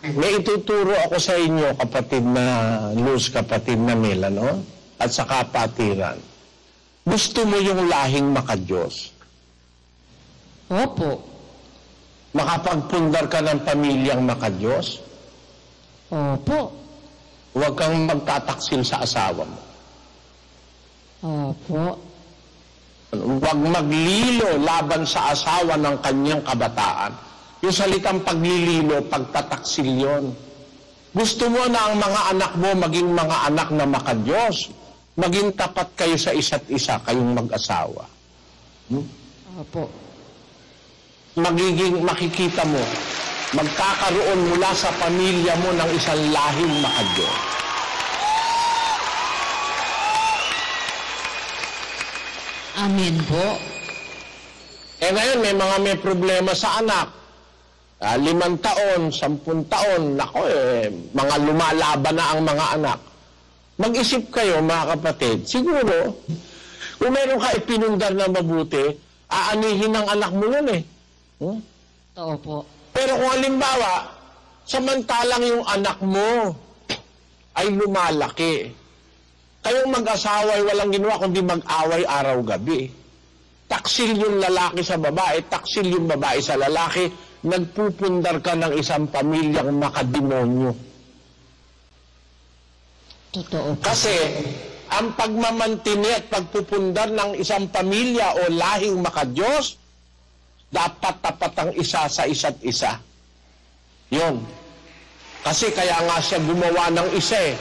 May ituturo ako sa inyo, kapatid na Luz, kapatid na Melano, at sa kapatiran. Gusto mo yung lahing makadiyos? Opo. Makapagpundar ka ng pamilyang makadiyos? Opo. Huwag kang magtataksil sa asawa mo. Opo. Huwag maglilo laban sa asawa ng kanyang kabataan. Yung salitang paglilino, pagtataksil yun. Gusto mo na ang mga anak mo maging mga anak na makadiyos. Maging tapat kayo sa isa't isa, kayong mag-asawa. Opo. Makikita mo, magkakaroon mula sa pamilya mo ng isang lahing makadiyos. Amen po. Ngayon, may problema sa anak. 5 taon, 10 taon, nako mga lumalaban na ang mga anak. Mag-isip kayo, mga kapatid, siguro, kung meron ka ipinundar na mabuti, aanihin ang anak mo yun Oo po. Pero kung halimbawa, samantalang yung anak mo ay lumalaki, kayong mag-asawa ay walang ginawa kundi mag-away araw-gabi. Taksil yung lalaki sa babae, taksil yung babae sa lalaki, nagpupundar ka ng isang pamilyang makademonyo. Totoo po. Kasi, ang pagmamantini at pagpupundar ng isang pamilya o lahing makadiyos, dapat tapat ang isa sa isa't isa. Yun. Kasi kaya nga siya gumawa ng isa